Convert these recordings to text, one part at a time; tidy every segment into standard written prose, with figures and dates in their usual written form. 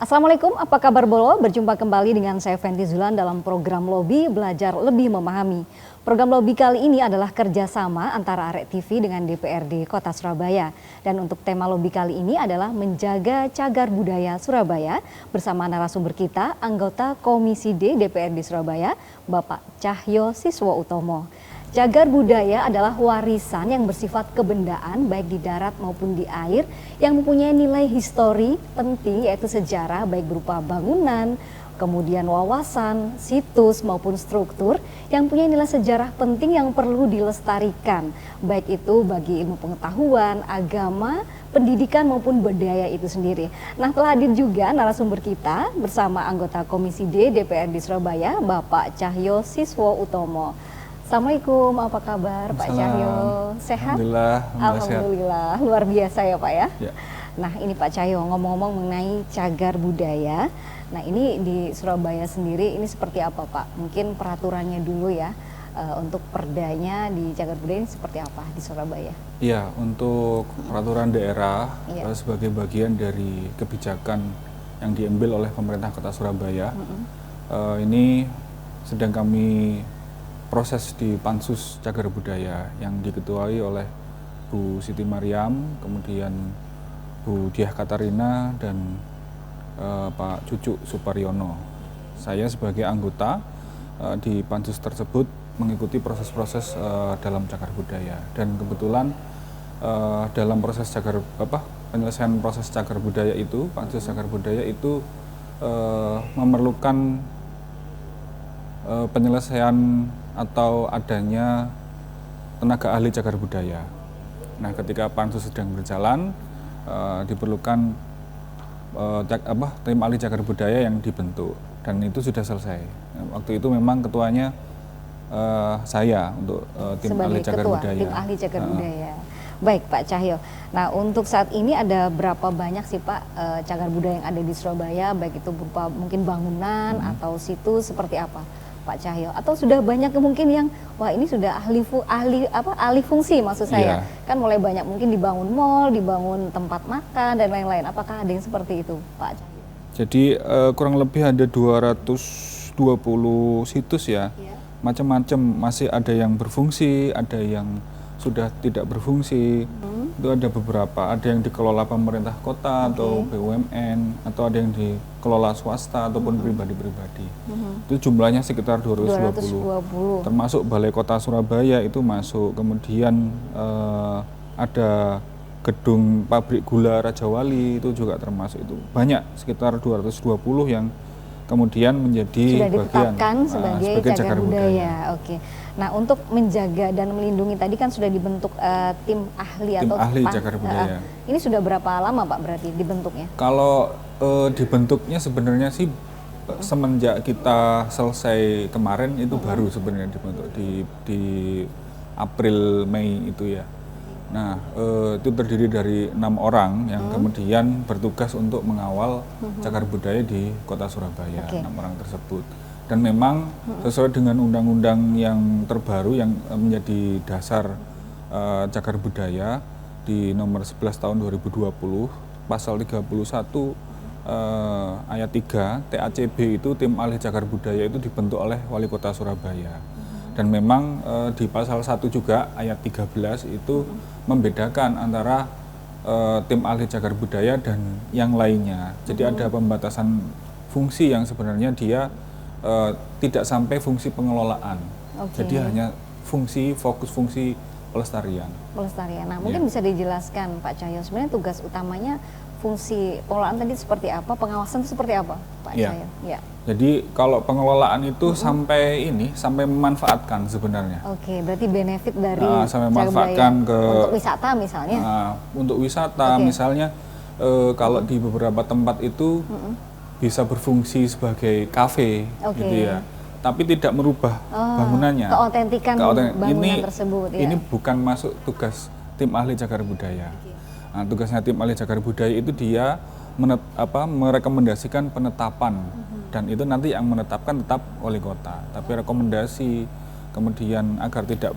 Assalamualaikum, apa kabar Bolo? Berjumpa kembali dengan saya Fenty Zulan dalam program Lobby Belajar Lebih Memahami. Program Lobby kali ini adalah kerjasama antara Arek TV dengan DPRD Kota Surabaya. Dan untuk tema Lobby kali ini adalah menjaga cagar budaya Surabaya bersama narasumber kita, anggota Komisi D DPRD Surabaya, Bapak Cahyo Siswo Utomo. Cagar budaya adalah warisan yang bersifat kebendaan baik di darat maupun di air yang mempunyai nilai histori penting yaitu sejarah baik berupa bangunan, kemudian wawasan, situs maupun struktur yang punya nilai sejarah penting yang perlu dilestarikan baik itu bagi ilmu pengetahuan, agama, pendidikan maupun budaya itu sendiri. Nah, telah hadir juga narasumber kita bersama anggota Komisi D DPRD Surabaya Bapak Cahyo Siswo Utomo. Assalamualaikum, apa kabar Pak Cahyo? Sehat? Alhamdulillah, luar biasa ya Pak ya? Ya. Nah ini Pak Cahyo, ngomong-ngomong mengenai cagar budaya, nah ini di Surabaya sendiri ini seperti apa Pak? Mungkin peraturannya dulu ya, untuk perdanya di cagar budaya ini seperti apa di Surabaya? Iya, untuk peraturan daerah sebagai bagian dari kebijakan yang diambil oleh pemerintah Kota Surabaya, ini sedang kami proses di Pansus Cagar Budaya yang diketuai oleh Bu Siti Mariam, kemudian Bu Diah Katarina dan Pak Cucuk Suparyono. Saya sebagai anggota di Pansus tersebut mengikuti proses-proses dalam cagar budaya dan kebetulan dalam proses penyelesaian proses cagar budaya itu, Pansus Cagar Budaya itu memerlukan penyelesaian atau adanya tenaga ahli cagar budaya. Nah, ketika pansus sedang berjalan, diperlukan tim ahli cagar budaya yang dibentuk dan itu sudah selesai. Nah, waktu itu memang ketuanya saya untuk tim ahli cagar budaya. Tim ahli cagar budaya. Baik Pak Cahyo. Nah, untuk saat ini ada berapa banyak sih Pak cagar budaya yang ada di Surabaya, baik itu berupa mungkin bangunan atau situs seperti apa? Pak Cahyo, atau sudah banyak mungkin yang wah ini sudah ahli fungsi maksud saya, kan mulai banyak mungkin dibangun mall, dibangun tempat makan dan lain-lain. Apakah ada yang seperti itu Pak Cahyo? Jadi kurang lebih ada 220 situs ya, macam-macam, masih ada yang berfungsi, ada yang sudah tidak berfungsi. Itu ada beberapa, ada yang dikelola pemerintah kota atau BUMN, atau ada yang dikelola swasta ataupun pribadi-pribadi. Itu jumlahnya sekitar 220. Termasuk Balai Kota Surabaya itu masuk, kemudian ada gedung pabrik gula Raja Wali itu juga termasuk. Itu banyak, sekitar 220 yang kemudian menjadi sudah ditetapkan sebagai cagar budaya. Oke. Nah, untuk menjaga dan melindungi tadi kan sudah dibentuk tim ahli tim ahli cagar budaya. Ini sudah berapa lama Pak berarti dibentuknya? Kalau dibentuknya sebenarnya sih semenjak kita selesai kemarin itu baru sebenarnya dibentuk di April Mei itu ya. Nah, itu terdiri dari 6 orang yang kemudian bertugas untuk mengawal cagar budaya di Kota Surabaya, 6 orang tersebut. Dan memang sesuai dengan undang-undang yang terbaru yang menjadi dasar cagar budaya di nomor 11 tahun 2020, pasal 31 ayat 3 TACB itu tim ahli cagar budaya itu dibentuk oleh Wali Kota Surabaya. Dan memang di pasal 1 juga ayat 13 itu membedakan antara tim ahli cagar budaya dan yang lainnya. Jadi ada pembatasan fungsi yang sebenarnya dia tidak sampai fungsi pengelolaan. Jadi hanya fokus fungsi pelestarian. Nah, mungkin bisa dijelaskan Pak Cahyo, sebenarnya tugas utamanya fungsi pengelolaan tadi seperti apa, pengawasan itu seperti apa Pak Cahyo? Ya. Jadi kalau pengelolaan itu sampai memanfaatkan sebenarnya. Oke, berarti benefit dari sampai memanfaatkan untuk wisata misalnya. Untuk wisata misalnya kalau di beberapa tempat itu bisa berfungsi sebagai kafe gitu ya. Tapi tidak merubah bangunannya. Keautentikan bangunan tersebut ya. Ini bukan masuk tugas tim ahli cagar budaya. Nah, tugasnya tim ahli cagar budaya itu dia merekomendasikan penetapan dan itu nanti yang menetapkan tetap wali kota. Tapi rekomendasi kemudian agar tidak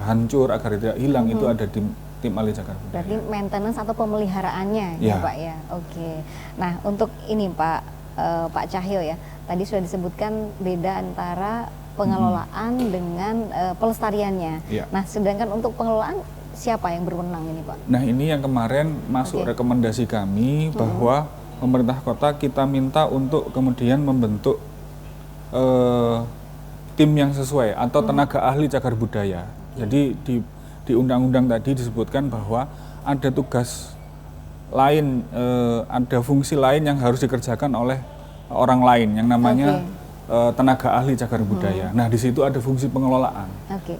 hancur, agar tidak hilang itu ada di tim ahli cagar budaya. Berarti maintenance atau pemeliharaannya ya Pak ya. Oke. Nah untuk ini Pak Cahyo ya, tadi sudah disebutkan beda antara pengelolaan dengan pelestariannya. Nah sedangkan untuk pengelolaan siapa yang berwenang ini Pak? Nah ini yang kemarin masuk rekomendasi kami bahwa pemerintah kota kita minta untuk kemudian membentuk tim yang sesuai atau tenaga ahli cagar budaya. Jadi di undang-undang tadi disebutkan bahwa ada tugas lain, ada fungsi lain yang harus dikerjakan oleh orang lain yang namanya tenaga ahli cagar budaya. Nah di situ ada fungsi pengelolaan.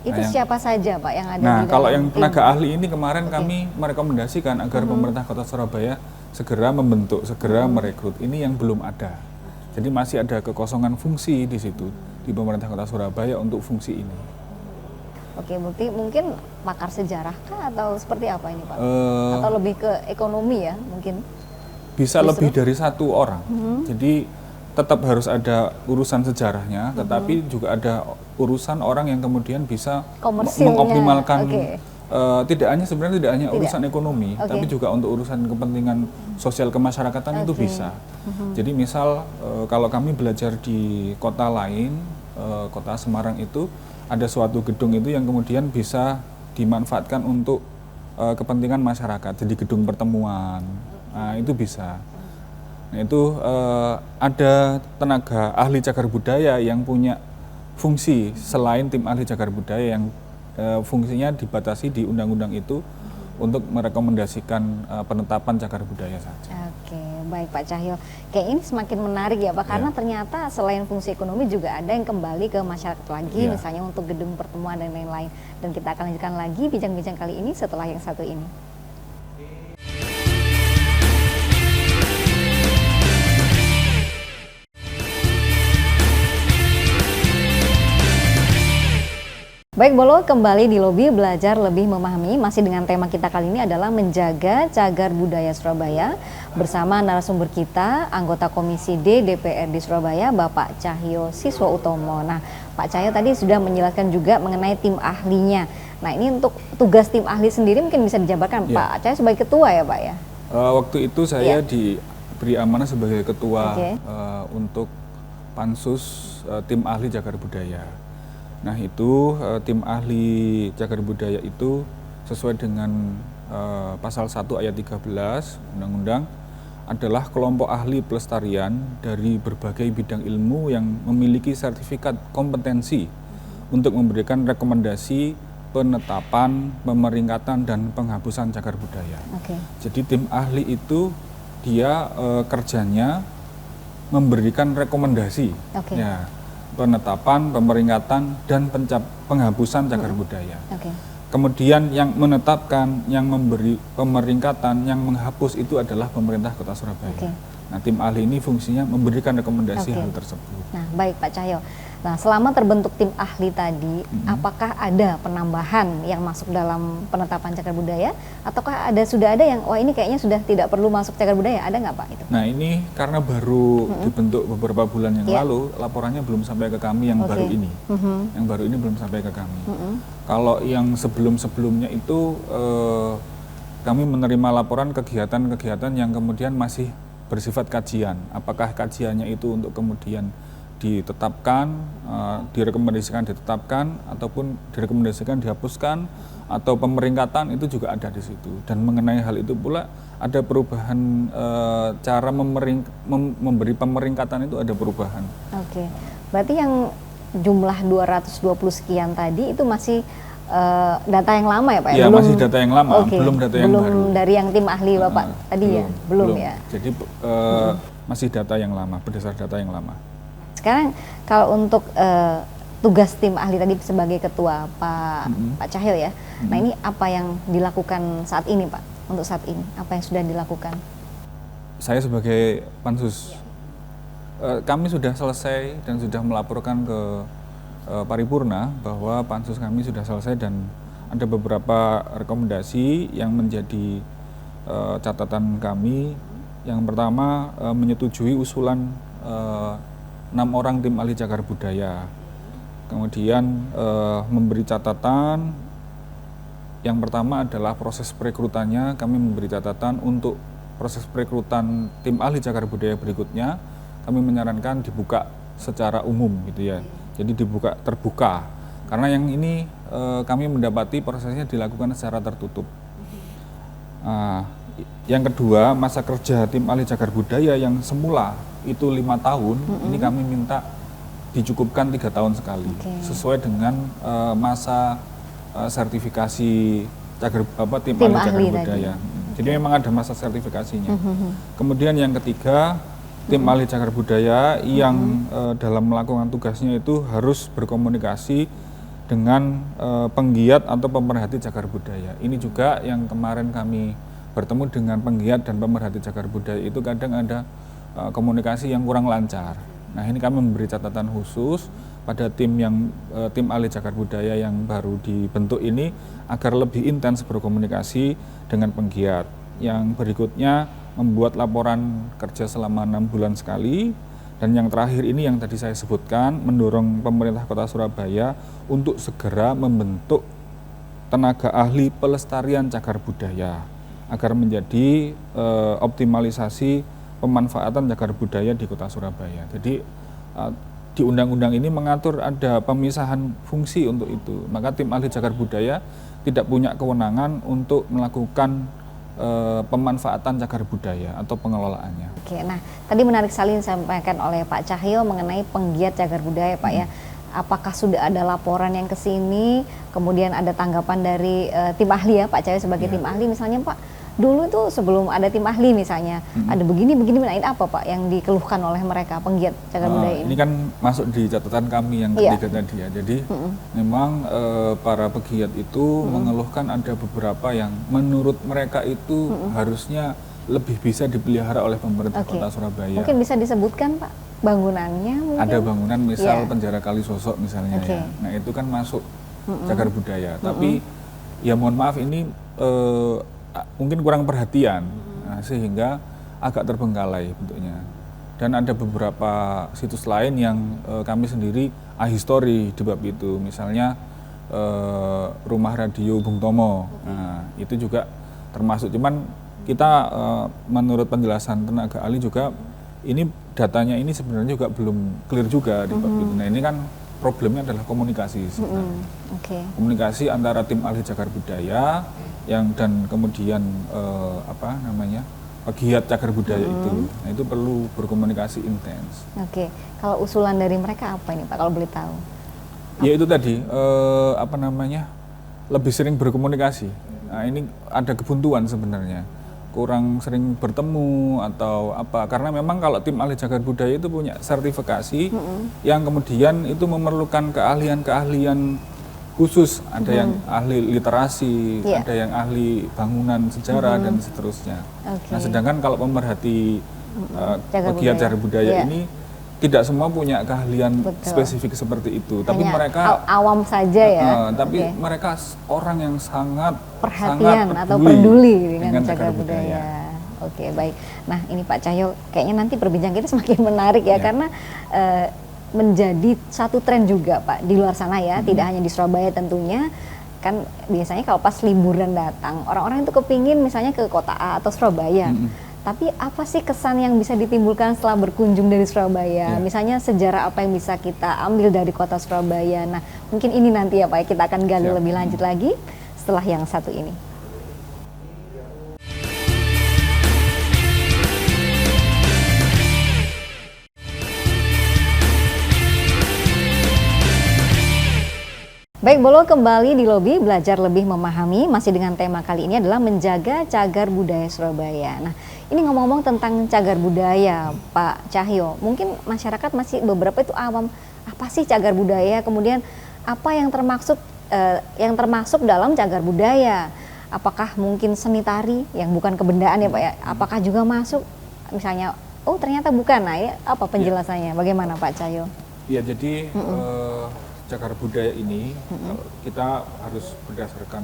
Itu siapa saja Pak yang ada? Nah di kalau yang tenaga tim ahli ini kemarin kami merekomendasikan agar pemerintah Kota Surabaya segera membentuk, segera merekrut. Ini yang belum ada. Jadi masih ada kekosongan fungsi di situ di pemerintah Kota Surabaya untuk fungsi ini. Oke, mungkin pakar sejarah kah atau seperti apa ini Pak? Atau lebih ke ekonomi ya mungkin? Bisa lebih dari satu orang. Jadi tetap harus ada urusan sejarahnya, tetapi juga ada urusan orang yang kemudian bisa mengoptimalkan. Sebenarnya tidak hanya urusan ekonomi, tapi juga untuk urusan kepentingan sosial kemasyarakatan itu bisa. Jadi misal kalau kami belajar di kota lain, kota Semarang itu ada suatu gedung itu yang kemudian bisa dimanfaatkan untuk kepentingan masyarakat, jadi gedung pertemuan, nah itu bisa. Nah itu ada tenaga ahli cagar budaya yang punya fungsi selain tim ahli cagar budaya yang fungsinya dibatasi di undang-undang itu untuk merekomendasikan penetapan cagar budaya saja. Oke, baik Pak Cahyo. Kayak ini semakin menarik ya Pak, karena ternyata selain fungsi ekonomi juga ada yang kembali ke masyarakat lagi, misalnya untuk gedung pertemuan dan lain-lain. Dan kita akan lanjutkan lagi bincang-bincang kali ini setelah yang satu ini. Baik Bolo, kembali di Lobi Belajar Lebih Memahami. Masih dengan tema kita kali ini adalah menjaga cagar budaya Surabaya bersama narasumber kita, anggota Komisi D DPRD Surabaya, Bapak Cahyo Siswa Utomo. Nah, Pak Cahyo tadi sudah menjelaskan juga mengenai tim ahlinya. Nah, ini untuk tugas tim ahli sendiri mungkin bisa dijabarkan Pak Cahyo sebagai ketua ya Pak ya? Waktu itu saya diberi amanah sebagai ketua untuk pansus tim ahli cagar budaya. Nah itu tim ahli cagar budaya itu sesuai dengan pasal 1 ayat 13 Undang-Undang adalah kelompok ahli pelestarian dari berbagai bidang ilmu yang memiliki sertifikat kompetensi untuk memberikan rekomendasi penetapan, pemeringkatan, dan penghapusan cagar budaya. Jadi tim ahli itu dia kerjanya memberikan rekomendasi. Penetapan, pemeringkatan, dan penghapusan cagar budaya. Kemudian yang menetapkan, yang memberi pemeringkatan, yang menghapus itu adalah pemerintah Kota Surabaya. Nah, tim ahli ini fungsinya memberikan rekomendasi hal tersebut. Nah, baik Pak Cahyo. Nah, selama terbentuk tim ahli tadi, apakah ada penambahan yang masuk dalam penetapan cagar budaya? Ataukah sudah ada yang, wah ini kayaknya sudah tidak perlu masuk cagar budaya? Ada nggak Pak itu? Nah, ini karena baru dibentuk beberapa bulan yang lalu, laporannya belum sampai ke kami yang baru ini. Yang baru ini belum sampai ke kami. Kalau yang sebelum-sebelumnya itu, kami menerima laporan kegiatan-kegiatan yang kemudian masih bersifat kajian. Apakah kajiannya itu untuk kemudian ditetapkan, direkomendasikan ditetapkan, ataupun direkomendasikan dihapuskan, atau pemeringkatan itu juga ada di situ. Dan mengenai hal itu pula ada perubahan cara memberi pemeringkatan itu ada perubahan. Berarti yang jumlah 220 sekian tadi itu masih data yang lama ya Pak? Iya, masih data yang lama, belum data yang baru. Belum dari yang tim ahli Bapak tadi belum ya? Jadi masih data yang lama, berdasar data yang lama. Sekarang kalau untuk tugas tim ahli tadi sebagai ketua Pak Cahyo ya, nah ini apa yang dilakukan saat ini Pak? Untuk saat ini, apa yang sudah dilakukan? Saya sebagai pansus, kami sudah selesai dan sudah melaporkan ke paripurna bahwa pansus kami sudah selesai dan ada beberapa rekomendasi yang menjadi catatan kami. Yang pertama menyetujui usulan 6 orang tim ahli cagar budaya, kemudian memberi catatan Yang pertama adalah proses perekrutannya. Kami memberi catatan untuk proses perekrutan tim ahli cagar budaya berikutnya, kami menyarankan dibuka secara umum gitu ya. Jadi dibuka terbuka. Karena yang ini kami mendapati prosesnya dilakukan secara tertutup. Yang kedua, masa kerja tim ahli cagar budaya yang semula itu 5 tahun, ini kami minta dicukupkan 3 tahun sekali, sesuai dengan masa sertifikasi tim ahli cagar budaya. Jadi memang ada masa sertifikasinya. Kemudian yang ketiga, tim ahli cagar budaya yang dalam melakukan tugasnya itu harus berkomunikasi dengan penggiat atau pemerhati cagar budaya. Ini juga yang kemarin kami bertemu dengan penggiat dan pemerhati cagar budaya itu kadang ada komunikasi yang kurang lancar. Nah, ini kami memberi catatan khusus pada tim ahli cagar budaya yang baru dibentuk ini agar lebih intens berkomunikasi dengan penggiat. Yang berikutnya membuat laporan kerja selama 6 bulan sekali. Dan yang terakhir ini yang tadi saya sebutkan, mendorong pemerintah Kota Surabaya untuk segera membentuk tenaga ahli pelestarian cagar budaya agar menjadi optimalisasi pemanfaatan cagar budaya di Kota Surabaya. Jadi di undang-undang ini mengatur ada pemisahan fungsi untuk itu. Maka tim ahli cagar budaya tidak punya kewenangan untuk melakukan pemanfaatan cagar budaya atau pengelolaannya. Oke, nah tadi menarik sekali disampaikan oleh Pak Cahyo mengenai penggiat cagar budaya, Pak ya. Apakah sudah ada laporan yang ke sini, kemudian ada tanggapan dari tim ahli ya, Pak Cahyo sebagai tim ahli misalnya, Pak, dulu tuh sebelum ada tim ahli misalnya, ada begini, nah ini apa Pak yang dikeluhkan oleh mereka, penggiat cagar budaya ini? Ini kan masuk di catatan kami yang ketiga tadi ya, jadi memang para pegiat itu mengeluhkan ada beberapa yang menurut mereka itu harusnya lebih bisa dipelihara oleh pemerintah Kota Surabaya. Mungkin bisa disebutkan Pak, bangunannya mungkin? Ada bangunan misal penjara Kalisosok misalnya ya, nah itu kan masuk cagar budaya, tapi ya mohon maaf ini mungkin kurang perhatian, sehingga agak terbengkalai bentuknya. Dan ada beberapa situs lain yang kami sendiri ahistory di bab itu, misalnya rumah radio Bung Tomo, nah, itu juga termasuk. Cuman kita menurut penjelasan tenaga ahli juga, ini datanya ini sebenarnya juga belum clear juga di bab itu. Nah ini kan problemnya adalah komunikasi sebenarnya. Komunikasi antara tim ahli cagar budaya dan kemudian pegiat cagar budaya itu. Nah, itu perlu berkomunikasi intens. Kalau usulan dari mereka apa ini Pak kalau boleh tahu? Ya itu tadi lebih sering berkomunikasi. Nah, ini ada kebuntuan sebenarnya. Kurang sering bertemu atau apa, karena memang kalau tim ahli cagar budaya itu punya sertifikasi yang kemudian itu memerlukan keahlian khusus, ada yang ahli literasi, ada yang ahli bangunan sejarah dan seterusnya. Nah, sedangkan kalau pemerhati pegiat cagar budaya ini tidak semua punya keahlian spesifik seperti itu, tapi mereka awam saja ya. Tapi mereka orang yang sangat perhatian atau peduli dengan cagar budaya. Oke, baik. Nah, ini Pak Cahyo, kayaknya nanti perbincangan kita semakin menarik ya, karena menjadi satu tren juga Pak di luar sana ya, tidak hanya di Surabaya tentunya. Kan biasanya kalau pas liburan datang, orang-orang itu kepingin misalnya ke kota A atau Surabaya. Tapi apa sih kesan yang bisa ditimbulkan setelah berkunjung dari Surabaya? Misalnya sejarah apa yang bisa kita ambil dari kota Surabaya? Nah, mungkin ini nanti ya Pak, kita akan gali lebih lanjut lagi setelah yang satu ini. Baik, Bolo kembali di Lobi Belajar Lebih Memahami, masih dengan tema kali ini adalah menjaga cagar budaya Surabaya. Nah, ini ngomong-ngomong tentang cagar budaya, Pak Cahyo, mungkin masyarakat masih beberapa itu awam, apa sih cagar budaya, kemudian apa yang termasuk dalam cagar budaya? Apakah mungkin seni tari yang bukan kebendaan ya Pak ya? Apakah juga masuk? Misalnya, oh ternyata bukan, nah ya apa penjelasannya? Bagaimana Pak Cahyo? Ya, jadi cagar budaya ini kita harus berdasarkan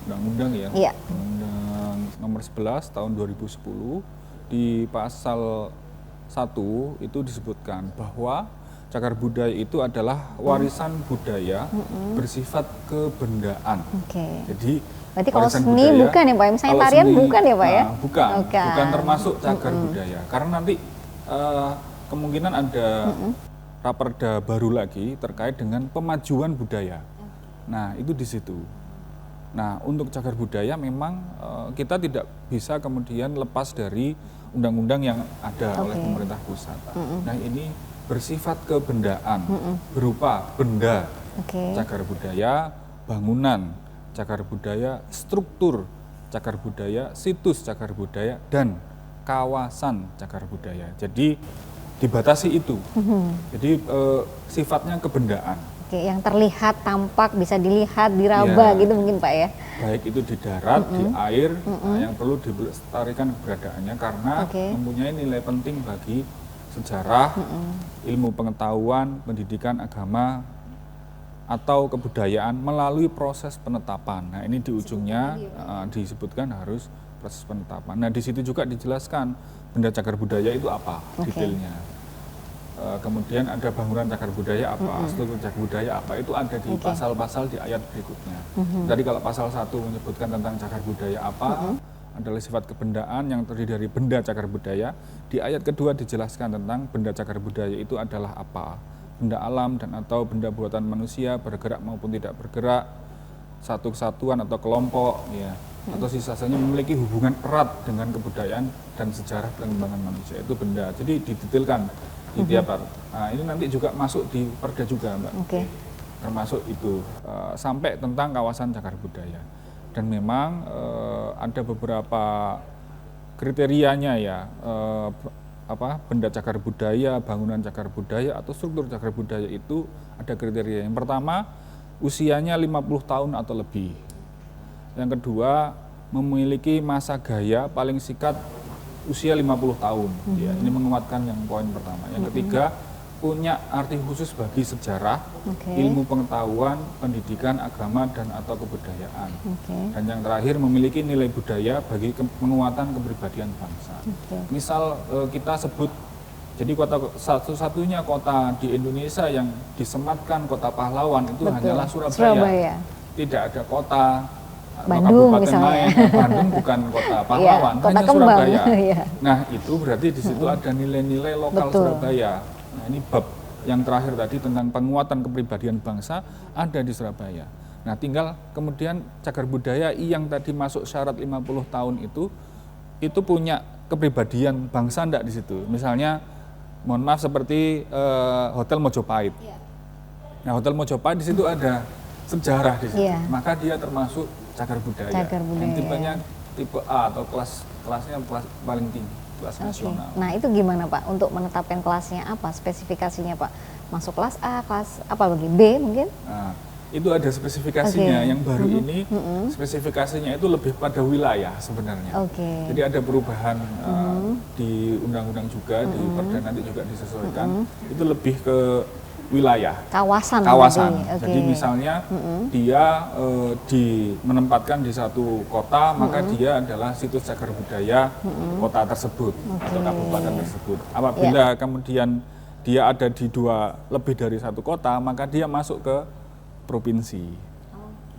undang-undang ya, Undang nomor 11 tahun 2010 di pasal 1 itu disebutkan bahwa cagar budaya itu adalah warisan budaya bersifat kebendaan. Jadi berarti kalau seni bukan ya Pak? Misalnya tarian seni, bukan ya Pak ya? Bukan termasuk cagar budaya. Karena nanti kemungkinan ada raperda baru lagi terkait dengan pemajuan budaya. Nah, itu di situ. Nah, untuk cagar budaya memang kita tidak bisa kemudian lepas dari undang-undang yang ada oleh pemerintah pusat. Nah, ini bersifat kebendaan, berupa benda, cagar budaya, bangunan, cagar budaya, struktur cagar budaya, situs cagar budaya, dan kawasan cagar budaya. Jadi dibatasi itu. Jadi sifatnya kebendaan. Yang terlihat, tampak, bisa dilihat, diraba gitu mungkin Pak ya? Baik itu di darat, di air, yang perlu dilestarikan keberadaannya karena mempunyai nilai penting bagi sejarah, ilmu pengetahuan, pendidikan agama, atau kebudayaan melalui proses penetapan. Nah, ini di ujungnya disebutkan harus proses penetapan. Nah, di situ juga dijelaskan benda cagar budaya itu apa detailnya. Kemudian ada bangunan cagar budaya apa, struktur cagar budaya apa, itu ada di pasal-pasal di ayat berikutnya. Jadi kalau pasal 1 menyebutkan tentang cagar budaya apa, adalah sifat kebendaan yang terdiri dari benda cagar budaya. Di ayat kedua dijelaskan tentang benda cagar budaya itu adalah apa. Benda alam dan atau benda buatan manusia, bergerak maupun tidak bergerak, satu kesatuan atau kelompok, ya, atau sisanya memiliki hubungan erat dengan kebudayaan dan sejarah perkembangan manusia, itu benda. Jadi didetailkan di tiap part. Nah, ini nanti juga masuk di perda juga, Mbak. Termasuk itu sampai tentang kawasan cagar budaya. Dan memang ada beberapa kriterianya ya, benda cagar budaya, bangunan cagar budaya atau struktur cagar budaya itu ada kriteria. Yang pertama, usianya 50 tahun atau lebih. Yang kedua, memiliki masa gaya paling singkat usia 50 tahun. Ya, ini menguatkan yang poin pertama. Yang ketiga, punya arti khusus bagi sejarah, ilmu pengetahuan, pendidikan, agama, dan atau kebudayaan. Dan yang terakhir, memiliki nilai budaya bagi penguatan kepribadian bangsa. Misal kita sebut, jadi kota satu-satunya kota di Indonesia yang disematkan kota pahlawan itu hanyalah Surabaya. Tidak ada kota Bandung misalnya. Bandung bukan kota pahlawan, hanya Surabaya. Nah, itu berarti di situ ada nilai-nilai lokal Surabaya. Nah, ini bab yang terakhir tadi tentang penguatan kepribadian bangsa ada di Surabaya. Nah, tinggal kemudian cagar budaya yang tadi masuk syarat 50 tahun itu punya kepribadian bangsa enggak di situ. Misalnya, mohon maaf seperti Hotel Mojopahit. Nah, Hotel Mojopahit di situ ada sejarah di situ. Maka dia termasuk cagar budaya. Yang tipenya tipe A atau kelasnya paling tinggi, kelas nasional. Nah, itu gimana Pak untuk menetapkan kelasnya apa, spesifikasinya Pak? Masuk kelas A, kelas apa lagi? B mungkin? Nah, itu ada spesifikasinya. Yang baru ini spesifikasinya itu lebih pada wilayah sebenarnya. Jadi ada perubahan di undang-undang juga, di perda nanti juga disesuaikan. Itu lebih ke wilayah, kawasan. Jadi misalnya dia menempatkan di satu kota, maka dia adalah situs cagar budaya kota tersebut atau kabupaten tersebut. Apabila kemudian dia ada di lebih dari satu kota, maka dia masuk ke provinsi,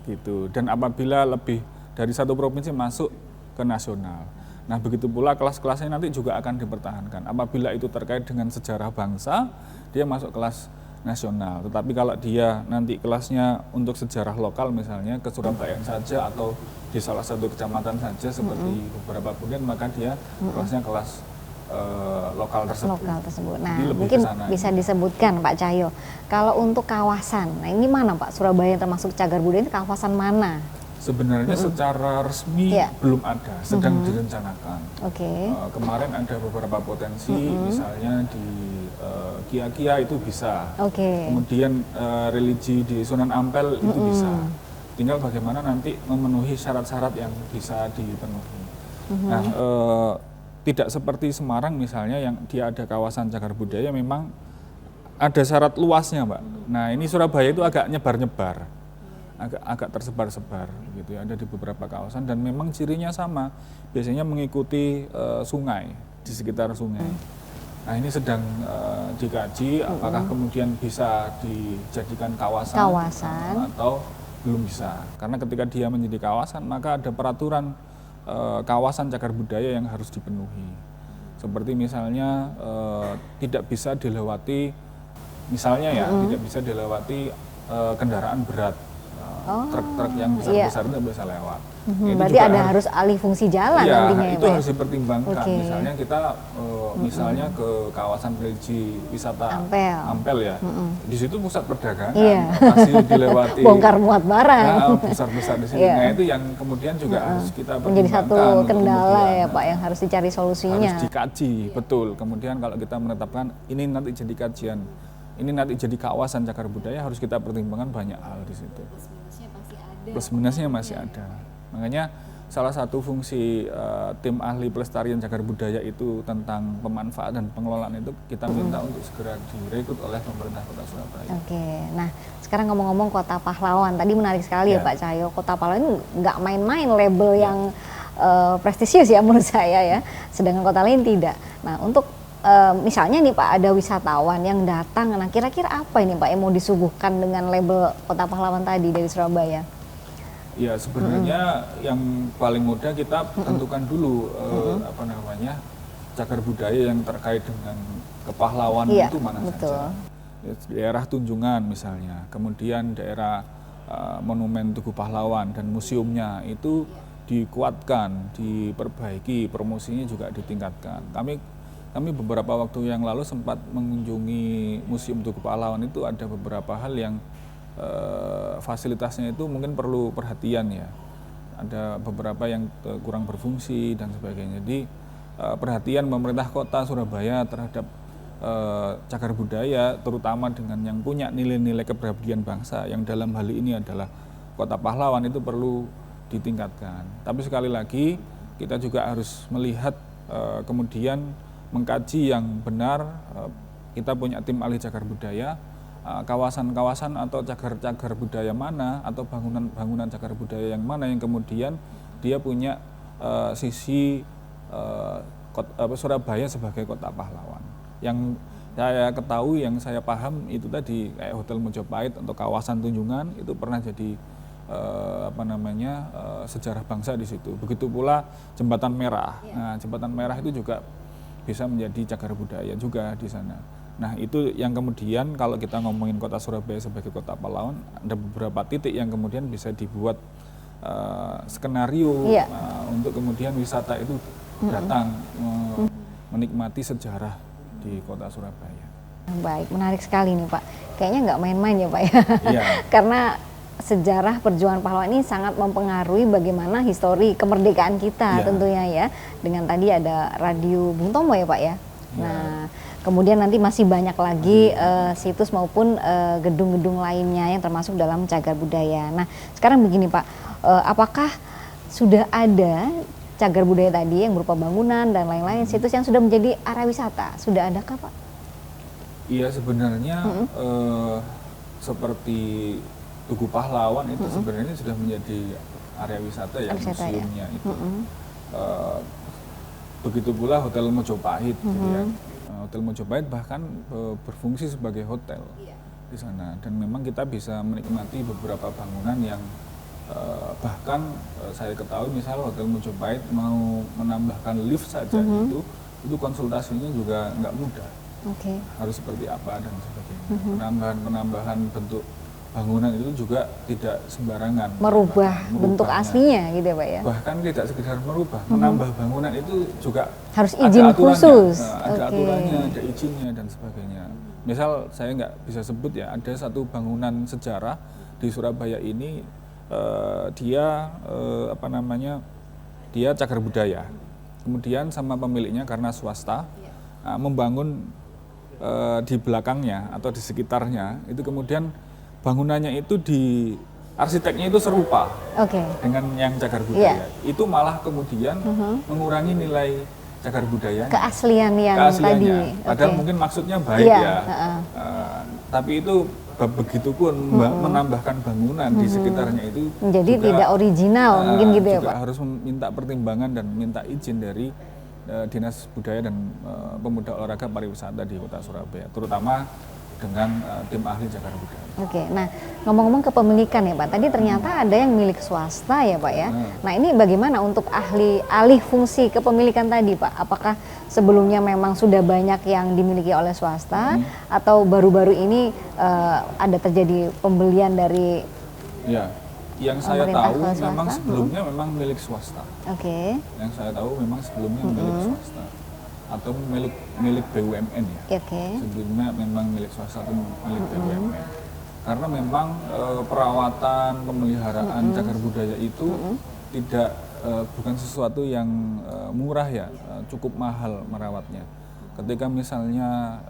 gitu. Dan apabila lebih dari satu provinsi masuk ke nasional. Nah, begitu pula kelas-kelasnya nanti juga akan dipertahankan. Apabila itu terkait dengan sejarah bangsa, dia masuk kelas nasional. Tetapi kalau dia nanti kelasnya untuk sejarah lokal misalnya ke Surabaya saja atau di salah satu kecamatan saja seperti beberapa kemudian, maka dia kelasnya kelas lokal tersebut. Nah, mungkin bisa disebutkan Pak Cahyo, kalau untuk kawasan, nah ini mana Pak? Surabaya termasuk cagar budaya itu kawasan mana? Sebenarnya secara resmi belum ada, sedang direncanakan. Kemarin ada beberapa potensi, misalnya di Kia-Kia itu bisa. Kemudian religi di Sunan Ampel itu bisa. Tinggal bagaimana nanti memenuhi syarat-syarat yang bisa dipenuhi. Nah, tidak seperti Semarang misalnya yang dia ada kawasan cagar budaya, memang ada syarat luasnya, Mbak. Nah, ini Surabaya itu agak nyebar-nyebar. Agak tersebar-sebar gitu ya, ada di beberapa kawasan dan memang cirinya sama, biasanya mengikuti sungai, di sekitar sungai. Nah ini sedang dikaji apakah kemudian bisa dijadikan kawasan atau belum bisa. Karena ketika dia menjadi kawasan maka ada peraturan kawasan cagar budaya yang harus dipenuhi. Seperti misalnya tidak bisa dilewati, misalnya ya tidak bisa dilewati kendaraan berat. Truk-truk yang besar-besar itu bisa lewat. Berarti ada harus alih fungsi jalan nantinya ya, itu harus dipertimbangkan. Misalnya kita misalnya ke kawasan religi wisata Ampel ya, di situ pusat perdagangan, masih dilewati bongkar muat barang besar-besar di sini. Nah itu yang kemudian juga harus kita pertimbangkan. Menjadi satu kendala ya Pak yang harus dicari solusinya. Harus dikaji, betul. Kemudian kalau kita menetapkan ini nanti jadi kajian, ini nanti jadi kawasan cagar budaya, harus kita pertimbangkan banyak hal di situ. Plus minusnya masih ada. Makanya salah satu fungsi tim ahli pelestarian cagar budaya itu tentang pemanfaatan dan pengelolaan itu kita minta untuk segera direkrut oleh pemerintah Kota Surabaya. Oke, nah sekarang ngomong-ngomong Kota Pahlawan, tadi menarik sekali ya Pak Cahyo, Kota Pahlawan ini nggak main-main label yang prestisius ya menurut saya ya, sedangkan kota lain tidak. Nah untuk misalnya nih Pak ada wisatawan yang datang, nah kira-kira apa ini Pak yang mau disuguhkan dengan label Kota Pahlawan tadi dari Surabaya? Ya sebenarnya yang paling mudah kita tentukan dulu apa namanya cagar budaya yang terkait dengan kepahlawan itu mana saja. Daerah Tunjungan misalnya, kemudian daerah Monumen Tugu Pahlawan dan museumnya itu dikuatkan, diperbaiki, promosinya juga ditingkatkan. Kami beberapa waktu yang lalu sempat mengunjungi Museum Tugu Pahlawan, itu ada beberapa hal yang fasilitasnya itu mungkin perlu perhatian ya. Ada beberapa yang kurang berfungsi dan sebagainya. Jadi perhatian pemerintah Kota Surabaya terhadap cagar budaya, terutama dengan yang punya nilai-nilai kepribadian bangsa, yang dalam hal ini adalah Kota Pahlawan, itu perlu ditingkatkan. Tapi sekali lagi kita juga harus melihat kemudian mengkaji yang benar. Kita punya tim ahli cagar budaya, kawasan-kawasan atau cagar-cagar budaya mana atau bangunan-bangunan cagar budaya yang mana yang kemudian dia punya sisi Surabaya sebagai Kota Pahlawan. Yang saya ketahui, yang saya paham itu tadi kayak Hotel Mojopahit atau kawasan Tunjungan itu pernah jadi sejarah bangsa di situ. Begitu pula Jembatan Merah. Nah, Jembatan Merah itu juga bisa menjadi cagar budaya juga di sana. Nah itu yang kemudian kalau kita ngomongin Kota Surabaya sebagai Kota Pahlawan, ada beberapa titik yang kemudian bisa dibuat skenario untuk kemudian wisata itu datang menikmati sejarah di Kota Surabaya. Baik, menarik sekali nih Pak. Kayaknya nggak main-main ya Pak ya. Karena sejarah perjuangan pahlawan ini sangat mempengaruhi bagaimana histori kemerdekaan kita tentunya ya. Dengan tadi ada Radio Bung Tomo ya Pak ya. Nah, kemudian nanti masih banyak lagi situs maupun gedung-gedung lainnya yang termasuk dalam cagar budaya. Nah, sekarang begini Pak, apakah sudah ada cagar budaya tadi yang berupa bangunan dan lain-lain, situs yang sudah menjadi area wisata? Sudah adakah Pak? Iya, sebenarnya seperti Tugu Pahlawan itu sebenarnya sudah menjadi area wisata ya, museumnya itu. Begitu pula Hotel Mojopahit, gitu ya. Hotel Mojopahit bahkan berfungsi sebagai hotel di sana, dan memang kita bisa menikmati beberapa bangunan yang bahkan saya ketahui misal Hotel Mojopahit mau menambahkan lift saja itu konsultasinya juga nggak mudah. Harus seperti apa dan sebagainya. Penambahan bentuk bangunan itu juga tidak sembarangan. Merubah bentuk aslinya gitu ya Pak ya? Bahkan tidak sekedar merubah, menambah bangunan itu juga harus izin khusus. Ada aturannya, ada izinnya dan sebagainya. Misal saya nggak bisa sebut ya, ada satu bangunan sejarah di Surabaya ini, dia dia cagar budaya. Kemudian sama pemiliknya karena swasta membangun di belakangnya atau di sekitarnya itu, kemudian bangunannya itu arsiteknya itu serupa dengan yang cagar budaya. Itu malah kemudian mengurangi nilai cagar budaya, keaslian yang tadi. Padahal mungkin maksudnya baik tapi itu begitu pun menambahkan bangunan di sekitarnya itu menjadi tidak original mungkin gitu ya Pak. Harus minta pertimbangan dan minta izin dari Dinas Budaya dan Pemuda Olahraga Pariwisata di Kota Surabaya, terutama dengan tim ahli cagar budaya. Oke, nah ngomong-ngomong kepemilikan ya Pak, tadi ternyata ada yang milik swasta ya Pak ya. Nah ini bagaimana untuk alih fungsi kepemilikan tadi Pak? Apakah sebelumnya memang sudah banyak yang dimiliki oleh swasta atau baru-baru ini ada terjadi pembelian dari? Ya, yang saya tahu memang sebelumnya memang milik swasta. Oke. Yang saya tahu memang sebelumnya milik swasta atau milik BUMN ya. Oke. Sebelumnya memang milik swasta atau milik BUMN. Karena memang perawatan, pemeliharaan cagar budaya itu tidak bukan sesuatu yang murah ya, cukup mahal merawatnya. Ketika misalnya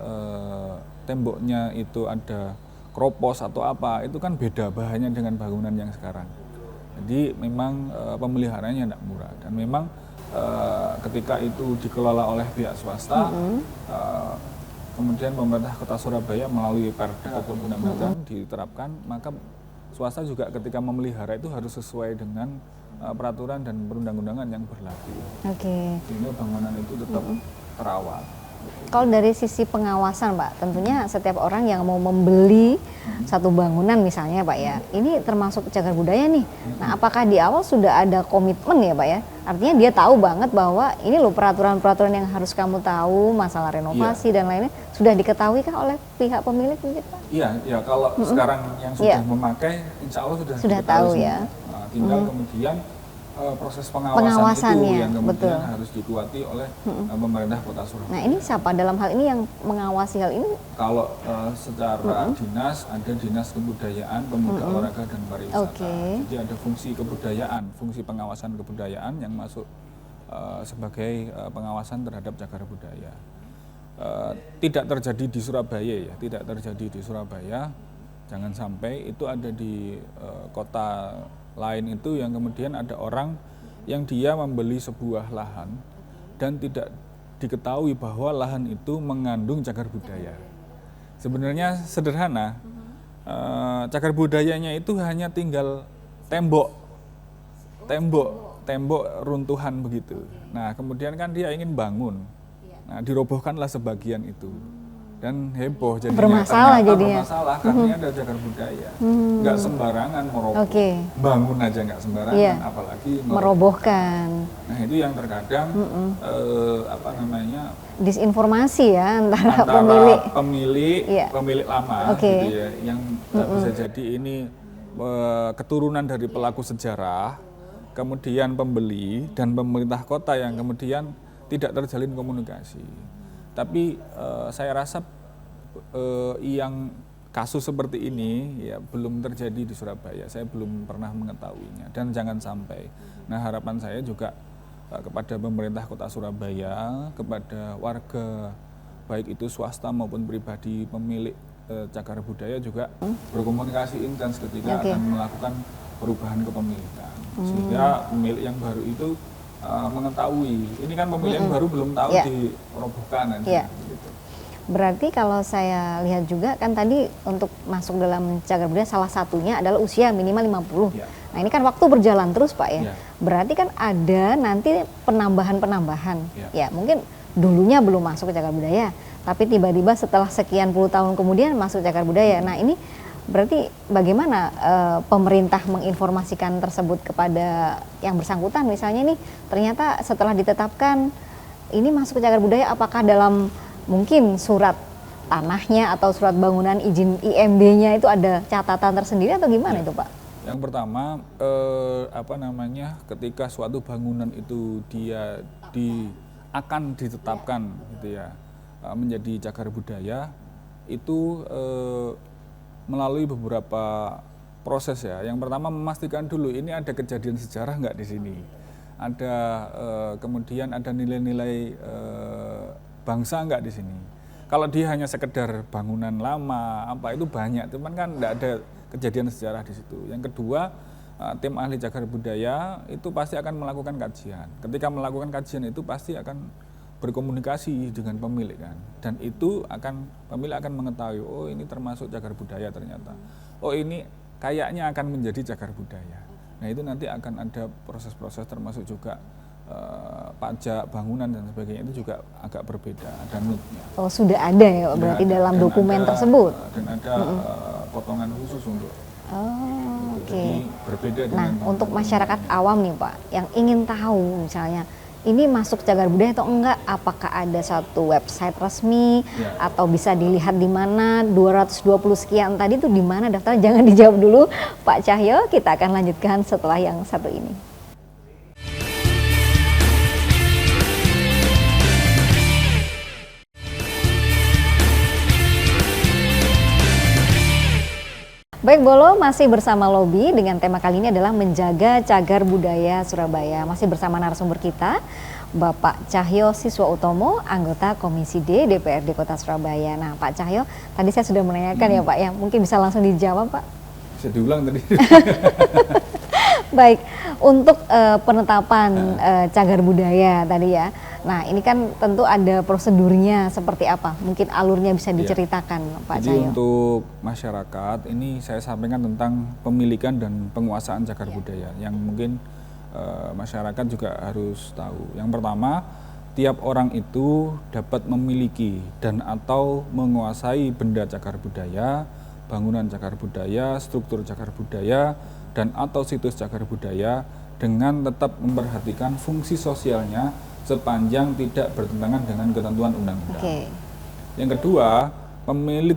temboknya itu ada kropos atau apa, itu kan beda bahannya dengan bangunan yang sekarang. Jadi memang pemeliharaannya tidak murah dan memang ketika itu dikelola oleh pihak swasta, kemudian pemerintah Kota Surabaya melalui Perda ataupun undang-undang diterapkan, maka swasta juga ketika memelihara itu harus sesuai dengan peraturan dan perundang-undangan yang berlaku. Oke. Sehingga bangunan itu tetap terawat. Kalau dari sisi pengawasan Pak, tentunya setiap orang yang mau membeli satu bangunan misalnya Pak ya, ini termasuk cagar budaya nih. Nah apakah di awal sudah ada komitmen ya Pak ya? Artinya dia tahu banget bahwa ini loh peraturan-peraturan yang harus kamu tahu, masalah renovasi dan lainnya, sudah diketahui kah oleh pihak pemilik mungkin Pak? Iya, ya kalau sekarang yang sudah memakai, insya Allah sudah tahu semua. ya. Nah, tinggal kemudian proses pengawasan itu yang kemudian harus dikuati oleh pemerintah Kota Surabaya. Nah ini siapa dalam hal ini yang mengawasi hal ini? Kalau secara dinas ada Dinas Kebudayaan, Pemuda Olahraga dan Pariwisata. Jadi ada fungsi kebudayaan, fungsi pengawasan kebudayaan yang masuk sebagai pengawasan terhadap cagar budaya. Tidak terjadi di Surabaya ya, tidak terjadi di Surabaya. Jangan sampai itu ada di kota lain itu yang kemudian ada orang yang dia membeli sebuah lahan dan tidak diketahui bahwa lahan itu mengandung cagar budaya. Sebenarnya sederhana, cagar budayanya itu hanya tinggal tembok runtuhan begitu. Nah kemudian kan dia ingin bangun, nah dirobohkanlah sebagian itu. Dan heboh jadinya, bermasalah karena ada cagar budaya. Nggak sembarangan meroboh, bangun aja nggak sembarangan, apalagi merobohkan. Nah itu yang terkadang disinformasi ya antara pemilik lama gitu ya, yang bisa jadi ini keturunan dari pelaku sejarah, kemudian pembeli dan pemerintah kota yang kemudian tidak terjalin komunikasi. Tapi saya rasa yang kasus seperti ini ya belum terjadi di Surabaya. Saya belum pernah mengetahuinya dan jangan sampai. Nah harapan saya juga kepada pemerintah Kota Surabaya, kepada warga baik itu swasta maupun pribadi pemilik cagar budaya juga berkomunikasi intens ketika akan melakukan perubahan kepemilikan. Sehingga pemilik yang baru itu mengetahui, ini kan pemilik yang baru belum tahu dirobohkan gitu. Berarti kalau saya lihat juga kan tadi untuk masuk dalam cagar budaya salah satunya adalah usia minimal 50. Nah ini kan waktu berjalan terus Pak ya. Berarti kan ada nanti penambahan-penambahan. Ya mungkin dulunya belum masuk ke cagar budaya, tapi tiba-tiba setelah sekian puluh tahun kemudian masuk cagar budaya. Nah ini berarti bagaimana pemerintah menginformasikan tersebut kepada yang bersangkutan, misalnya nih ternyata setelah ditetapkan ini masuk ke cagar budaya, apakah dalam mungkin surat tanahnya atau surat bangunan izin IMB-nya itu ada catatan tersendiri atau gimana itu Pak? Yang pertama ketika suatu bangunan itu dia akan ditetapkan gitu ya menjadi cagar budaya itu melalui beberapa proses ya. Yang pertama memastikan dulu ini ada kejadian sejarah nggak di sini. Ada kemudian ada nilai-nilai bangsa nggak di sini. Kalau dia hanya sekedar bangunan lama apa itu banyak, cuman kan nggak ada kejadian sejarah di situ. Yang kedua tim ahli cagar budaya itu pasti akan melakukan kajian. Ketika melakukan kajian itu pasti akan berkomunikasi dengan pemilik kan, dan itu pemilik akan mengetahui oh ini termasuk cagar budaya ternyata, oh ini kayaknya akan menjadi cagar budaya. Nah itu nanti akan ada proses-proses termasuk juga pajak bangunan dan sebagainya itu juga agak berbeda, ada NIK-nya. Oh, sudah ada ya berarti dalam dokumen tersebut. Dan ada potongan khusus untuk. Oh, oke. Jadi berbeda dengan. Nah, untuk masyarakat awam nih Pak, yang ingin tahu misalnya ini masuk cagar budaya atau enggak, apakah ada satu website resmi atau bisa dilihat di mana 220 sekian tadi itu di mana daftarnya? Jangan dijawab dulu Pak Cahyo, kita akan lanjutkan setelah yang satu ini. Baik Bolo, masih bersama Lobby dengan tema kali ini adalah menjaga cagar budaya Surabaya. Masih bersama narasumber kita, Bapak Cahyo Siswautomo, anggota Komisi D DPRD Kota Surabaya. Nah Pak Cahyo, tadi saya sudah menanyakan ya Pak, ya mungkin bisa langsung dijawab Pak. Bisa diulang tadi. Baik, untuk penetapan cagar budaya tadi ya. Nah ini kan tentu ada prosedurnya seperti apa? Mungkin alurnya bisa diceritakan Pak Cahyo. Jadi untuk masyarakat ini saya sampaikan tentang pemilikan dan penguasaan cagar budaya yang mungkin masyarakat juga harus tahu. Yang pertama, tiap orang itu dapat memiliki dan atau menguasai benda cagar budaya, bangunan cagar budaya, struktur cagar budaya, dan atau situs cagar budaya dengan tetap memperhatikan fungsi sosialnya sepanjang tidak bertentangan dengan ketentuan undang-undang. Yang kedua, pemilik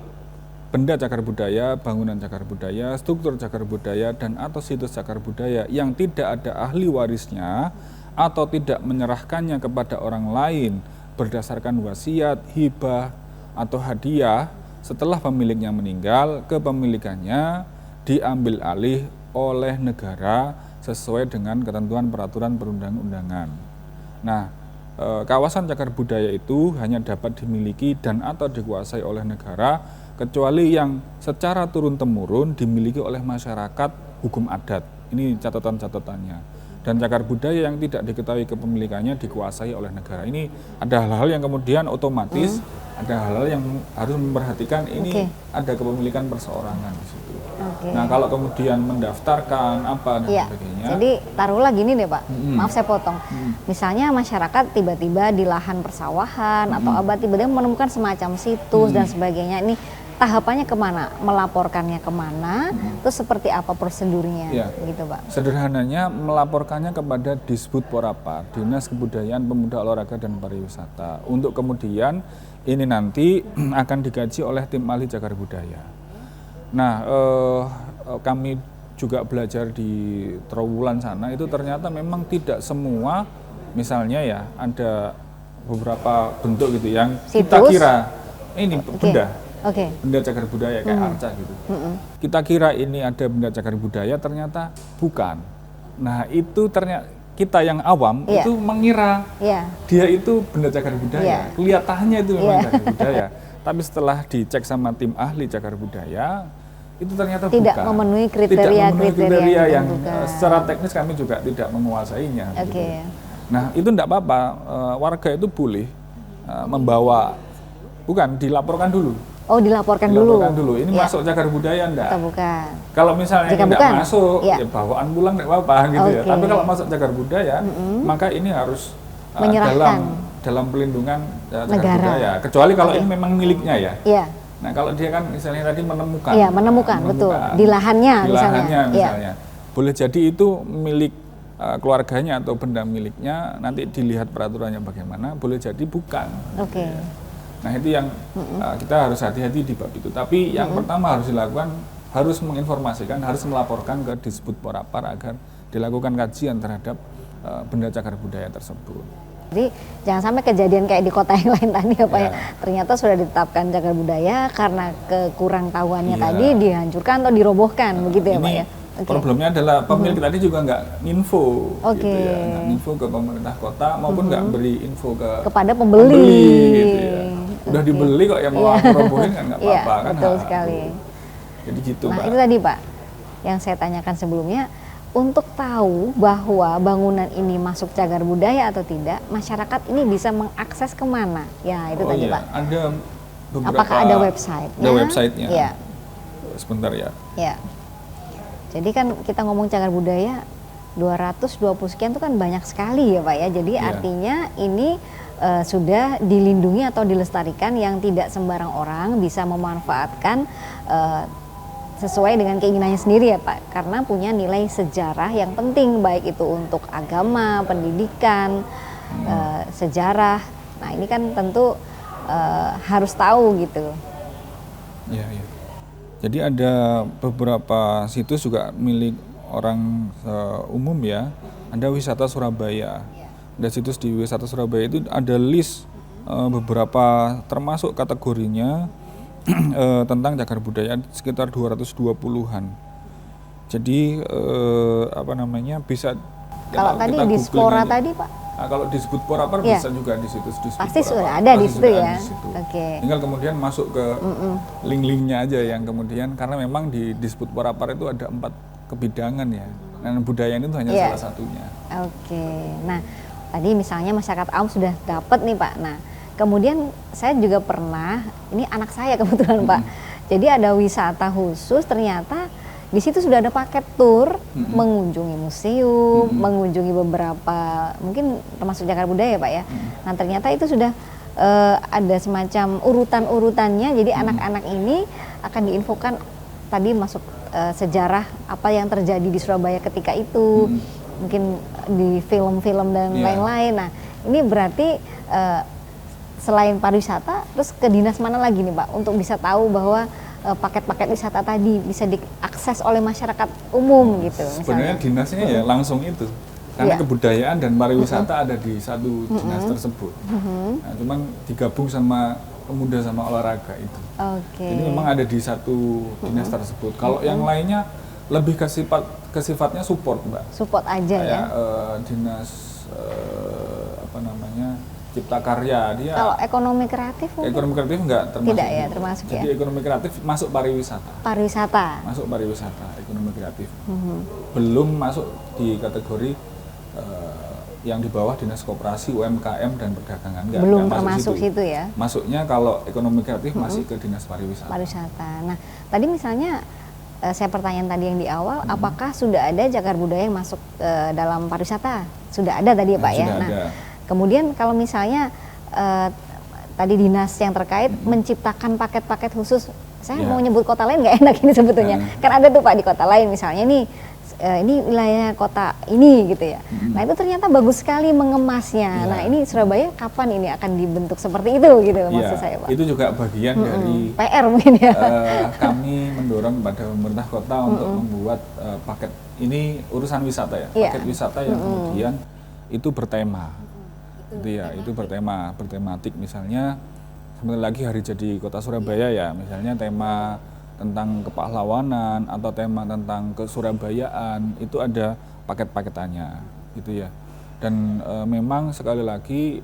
benda cagar budaya, bangunan cagar budaya, struktur cagar budaya, dan atau situs cagar budaya yang tidak ada ahli warisnya atau tidak menyerahkannya kepada orang lain berdasarkan wasiat, hibah, atau hadiah setelah pemiliknya meninggal, kepemilikannya diambil alih oleh negara sesuai dengan ketentuan peraturan perundang-undangan. Nah, kawasan cagar budaya itu hanya dapat dimiliki dan atau dikuasai oleh negara kecuali yang secara turun-temurun dimiliki oleh masyarakat hukum adat. Ini catatan-catatannya. Dan cagar budaya yang tidak diketahui kepemilikannya dikuasai oleh negara. Ini ada hal-hal yang kemudian otomatis ada hal-hal yang harus memperhatikan ini ada kepemilikan perseorangan di situ. Nah, kalau kemudian mendaftarkan apa dan sebagainya. Jadi taruhlah gini deh Pak, maaf saya potong. Misalnya masyarakat tiba-tiba di lahan persawahan atau apa tiba-tiba menemukan semacam situs dan sebagainya. Ini tahapannya kemana? Melaporkannya kemana? Terus seperti apa prosedurnya? Gitu Pak. Sederhananya melaporkannya kepada Disbud Porapar, Dinas Kebudayaan Pemuda Olahraga dan Pariwisata. Untuk kemudian ini nanti akan dikaji oleh tim ahli cagar budaya. Nah, kami juga belajar di Trowulan sana itu ternyata memang tidak semua, misalnya ya ada beberapa bentuk gitu yang kita kira ini benda, benda cagar budaya kayak arca gitu. Kita kira ini ada benda cagar budaya, ternyata bukan. Nah itu ternyata kita yang awam itu mengira dia itu benda cagar budaya, kelihatannya itu memang cagar budaya. Tapi setelah dicek sama tim ahli cagar budaya, itu ternyata tidak memenuhi kriteria yang secara teknis kami juga tidak menguasainya. Nah itu tidak apa-apa, warga itu boleh membawa, bukan dilaporkan dulu. Oh dilaporkan dulu. Ini masuk cagar budaya enggak? Bukan. Kalau misalnya tidak masuk, ya bawaan pulang tidak apa-apa gitu ya. Tapi kalau masuk cagar budaya, maka ini harus dalam pelindungan cagar budaya. Kecuali kalau ini memang miliknya ya. Nah kalau dia kan misalnya tadi menemukan, betul, di lahannya misalnya. Boleh jadi itu milik keluarganya atau benda miliknya, nanti dilihat peraturannya bagaimana, boleh jadi bukan. Nah itu yang kita harus hati-hati di bab itu. Tapi yang pertama harus dilakukan, harus menginformasikan, harus melaporkan ke Disbud Porapar agar dilakukan kajian terhadap benda cagar budaya tersebut. Jadi jangan sampai kejadian kayak di kota yang lain tadi ya Pak ya. Ternyata sudah ditetapkan cagar budaya karena kekurang tahuannya tadi dihancurkan atau dirobohkan begitu ya Pak ya. Problemnya adalah pemilik tadi juga nggak info, gitu ya, nggak info ke pemerintah kota maupun nggak beri info kepada pembeli gitu ya. Udah dibeli kok yang mau robohin kan nggak apa-apa kan. Betul sekali. Jadi gitu Pak. Pak. Itu tadi Pak yang saya tanyakan sebelumnya. Untuk tahu bahwa bangunan ini masuk cagar budaya atau tidak, masyarakat ini bisa mengakses kemana? Ya itu tadi Pak. Ada beberapa. Apakah ada website-nya? Ada website-nya. Ya. Sebentar ya. Ya. Jadi kan kita ngomong cagar budaya, 220 sekian itu kan banyak sekali ya Pak ya. Jadi Iya. artinya ini sudah dilindungi atau dilestarikan yang tidak sembarang orang bisa memanfaatkan sesuai dengan keinginannya sendiri ya Pak. Karena punya nilai sejarah yang penting, baik itu untuk agama, pendidikan, sejarah. Nah ini kan tentu harus tahu gitu. Iya, iya. Jadi ada beberapa situs juga milik orang umum ya. Ada Wisata Surabaya. Ada situs di Wisata Surabaya itu ada list beberapa termasuk kategorinya tentang cagar budaya sekitar 220-an. Jadi apa namanya bisa Kalau tadi di Spora tadi Pak? Nah, kalau disebut Porapar Iya. bisa juga di situs disebut Pasti Porapar. sudah ada di Pasti situ sudah ya. ada di situ. Oke. Tinggal kemudian masuk ke link-linknya aja yang kemudian karena memang di disebut Porapar itu ada 4 kebidangan ya. Dan budaya itu hanya Iya. salah satunya. Oke. Nah, tadi misalnya masyarakat awam sudah dapat nih Pak. Nah, kemudian saya juga pernah, ini anak saya kebetulan Pak. Jadi ada wisata khusus ternyata di situ sudah ada paket tur mengunjungi museum, mengunjungi beberapa mungkin termasuk cagar budaya Pak ya. Nah, ternyata itu sudah ada semacam urutan-urutannya. Jadi anak-anak ini akan diinfokan tadi masuk sejarah apa yang terjadi di Surabaya ketika itu, mungkin di film-film dan lain-lain. Nah, ini berarti selain pariwisata, terus ke dinas mana lagi nih Pak untuk bisa tahu bahwa paket-paket wisata tadi bisa diakses oleh masyarakat umum gitu. Sebenarnya dinasnya ya langsung itu. Karena Iya. kebudayaan dan pariwisata ada di satu dinas tersebut. Nah, cuman digabung sama pemuda sama olahraga itu. Oke. Jadi memang ada di satu dinas tersebut. Kalau yang lainnya lebih ke sifatnya support, Mbak. Support aja ya. Kayak dinas apa namanya Cipta Karya dia. Kalau ekonomi kreatif mungkin? Ekonomi kreatif enggak termasuk. Tidak ya, termasuk Jadi ya. ekonomi kreatif masuk pariwisata. Pariwisata. Masuk pariwisata, ekonomi kreatif. Belum masuk di kategori yang di bawah dinas koperasi, UMKM dan perdagangan. Belum masuk termasuk situ ya. Masuknya kalau ekonomi kreatif masih ke dinas pariwisata. Pariwisata. Nah, tadi misalnya saya pertanyaan tadi yang di awal, apakah sudah ada cagar budaya yang masuk dalam pariwisata? Sudah ada tadi ya Pak ya. Sudah Nah, ada. kemudian kalau misalnya tadi dinas yang terkait menciptakan paket-paket khusus, saya Ya. mau nyebut kota lain nggak enak ini sebetulnya. Kan ada tuh Pak di kota lain misalnya nih. Ini wilayah kota ini gitu ya. Nah itu ternyata bagus sekali mengemasnya. Ya. Nah ini Surabaya kapan ini akan dibentuk seperti itu gitu maksud saya Pak. Itu juga bagian dari PR mungkin ya. kami mendorong kepada pemerintah kota untuk membuat paket ini urusan wisata ya, Iya. paket wisata yang kemudian itu bertema, itu ya, itu bertematik misalnya sebentar lagi hari jadi kota Surabaya ya, misalnya tema tentang kepahlawanan atau tema tentang kesurabayaan itu ada paket-paketannya, gitu ya. Dan memang sekali lagi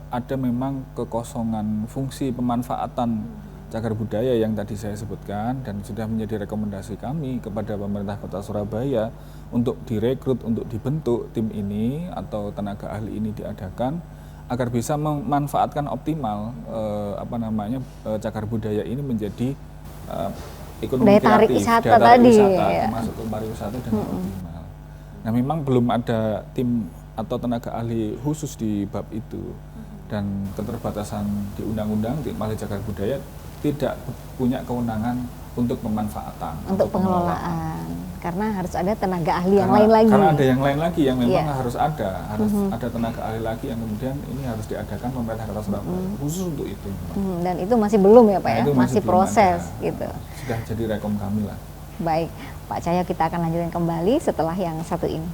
ada memang kekosongan fungsi pemanfaatan cagar budaya yang tadi saya sebutkan dan sudah menjadi rekomendasi kami kepada pemerintah Kota Surabaya untuk direkrut, untuk dibentuk tim ini atau tenaga ahli ini diadakan agar bisa memanfaatkan optimal cagar budaya ini menjadi ekonomi Daya tarik kreatif, wisata daya tarik tadi, wisata, ya. termasuk ke pariwisata dengan optimal. Nah memang belum ada tim atau tenaga ahli khusus di bab itu dan keterbatasan di undang-undang di Ahli Cagar Budaya tidak punya kewenangan untuk pemanfaatan, Untuk pengelolaan. Karena harus ada tenaga ahli yang lain lagi. Karena ada yang lain lagi yang memang Iya. harus ada tenaga ahli lagi yang kemudian ini harus diadakan pemerintah Kota Surabaya khusus untuk itu. Dan itu masih belum ya Pak Nah, ya, itu masih belum proses ada. gitu. Sudah jadi rekom kami lah. Baik, Pak Cahyo kita akan lanjutkan kembali setelah yang satu ini.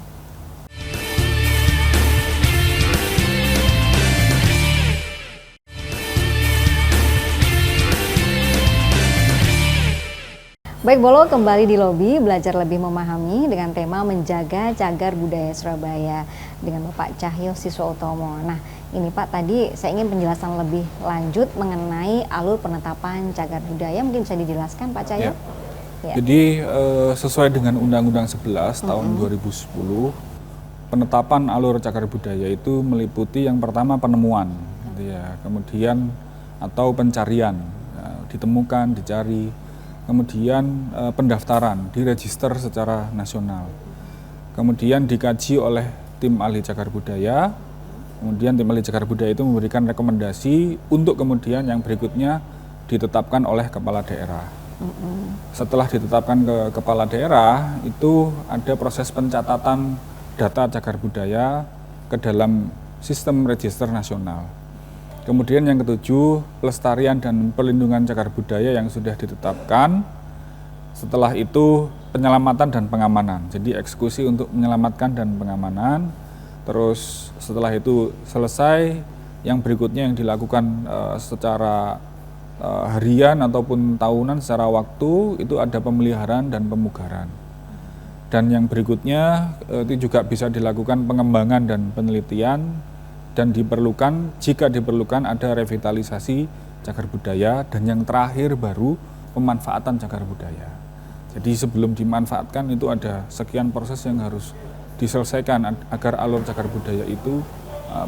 Baik Bolo, kembali di lobi belajar lebih memahami dengan tema menjaga cagar budaya Surabaya dengan Bapak Cahyo Siswautomo. Nah ini Pak, tadi saya ingin penjelasan lebih lanjut mengenai alur penetapan cagar budaya, mungkin bisa dijelaskan Pak Cahyo? Ya. Jadi sesuai dengan Undang-Undang 11 tahun 2010, penetapan alur cagar budaya itu meliputi yang pertama penemuan, gitu ya, kemudian atau pencarian, ya, ditemukan, dicari, kemudian pendaftaran, diregister secara nasional, kemudian dikaji oleh tim ahli cagar budaya, kemudian tim ahli cagar budaya itu memberikan rekomendasi untuk kemudian yang berikutnya ditetapkan oleh kepala daerah. Setelah ditetapkan ke kepala daerah, itu ada proses pencatatan data cagar budaya ke dalam sistem register nasional. Kemudian yang ketujuh, pelestarian dan perlindungan cagar budaya yang sudah ditetapkan. Setelah itu penyelamatan dan pengamanan. Jadi eksekusi untuk menyelamatkan dan pengamanan. Terus setelah itu selesai, yang berikutnya yang dilakukan secara harian ataupun tahunan secara waktu itu ada pemeliharaan dan pemugaran. Dan yang berikutnya itu juga bisa dilakukan pengembangan dan penelitian. Dan jika diperlukan ada revitalisasi cagar budaya, dan yang terakhir baru pemanfaatan cagar budaya. Jadi sebelum dimanfaatkan itu ada sekian proses yang harus diselesaikan agar alur cagar budaya itu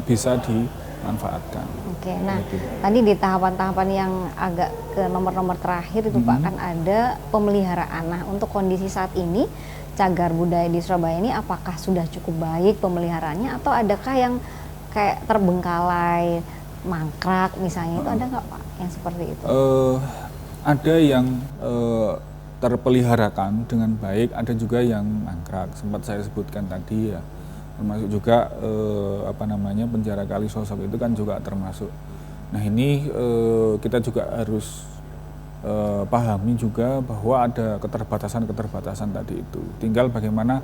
bisa dimanfaatkan. Oke, nah tadi di tahapan-tahapan yang agak ke nomor-nomor terakhir itu Pak, kan ada pemeliharaan. Nah untuk kondisi saat ini cagar budaya di Surabaya ini apakah sudah cukup baik pemeliharaannya, atau adakah yang kayak terbengkalai, mangkrak misalnya, itu ada nggak Pak yang seperti itu? Ada yang terpeliharakan dengan baik, ada juga yang mangkrak. Sempat saya sebutkan tadi ya, termasuk juga penjara Kalisosok itu kan juga termasuk. Nah ini kita juga harus pahami juga bahwa ada keterbatasan tadi itu. Tinggal bagaimana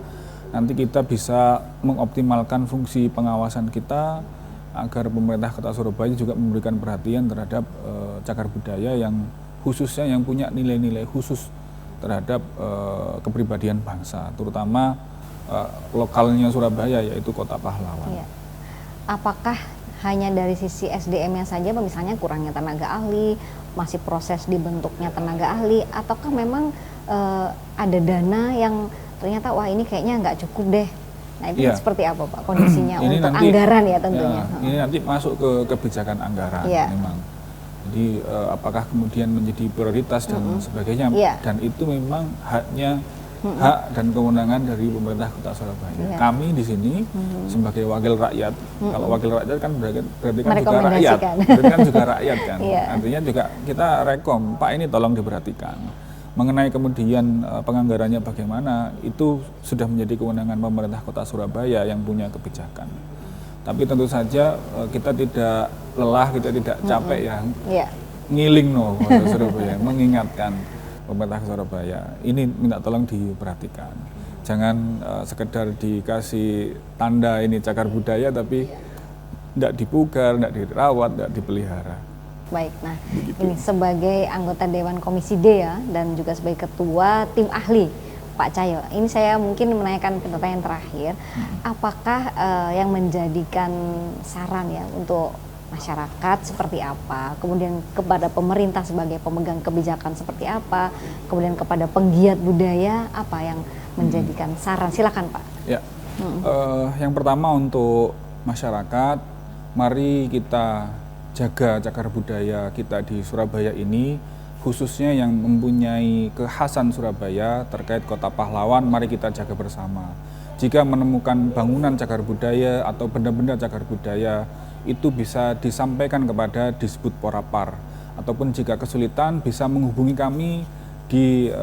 nanti kita bisa mengoptimalkan fungsi pengawasan kita agar pemerintah Kota Surabaya juga memberikan perhatian terhadap cagar budaya yang khususnya yang punya nilai-nilai khusus terhadap kepribadian bangsa, terutama lokalnya Surabaya, yaitu kota pahlawan. Iya. Apakah hanya dari sisi SDM-nya saja, misalnya kurangnya tenaga ahli, masih proses dibentuknya tenaga ahli, ataukah memang ada dana yang ternyata wah ini kayaknya nggak cukup deh. Nah itu seperti apa Pak kondisinya untuk nanti, anggaran ya tentunya. Ini nanti masuk ke kebijakan anggaran memang. Jadi apakah kemudian menjadi prioritas dan sebagainya, dan itu memang hak dan kewenangan dari pemerintah Kota Surabaya. Kami di sini sebagai wakil rakyat, kalau wakil rakyat kan berarti kan juga rakyat, berarti kan juga rakyat kan. Artinya juga kita rekom, Pak ini tolong diperhatikan. Mengenai kemudian penganggarannya bagaimana, itu sudah menjadi kewenangan pemerintah Kota Surabaya yang punya kebijakan. Tapi tentu saja kita tidak lelah, kita tidak capek ngiling Surabaya, mengingatkan pemerintah Surabaya. Ini minta tolong diperhatikan. Jangan sekedar dikasih tanda ini cagar budaya, tapi tidak dipugar, tidak dirawat, tidak dipelihara. Baik, nah ini sebagai anggota Dewan Komisi D ya, dan juga sebagai ketua tim ahli Pak Cahyo, ini saya mungkin menanyakan pertanyaan terakhir, apakah yang menjadikan saran ya untuk masyarakat seperti apa, kemudian kepada pemerintah sebagai pemegang kebijakan seperti apa, kemudian kepada penggiat budaya apa yang menjadikan saran, silakan Pak. Ya, yang pertama untuk masyarakat, mari kita jaga cagar budaya kita di Surabaya ini, khususnya yang mempunyai kekhasan Surabaya terkait kota pahlawan, mari kita jaga bersama. Jika menemukan bangunan cagar budaya atau benda-benda cagar budaya, itu bisa disampaikan kepada Disbud Porapar, ataupun jika kesulitan bisa menghubungi kami di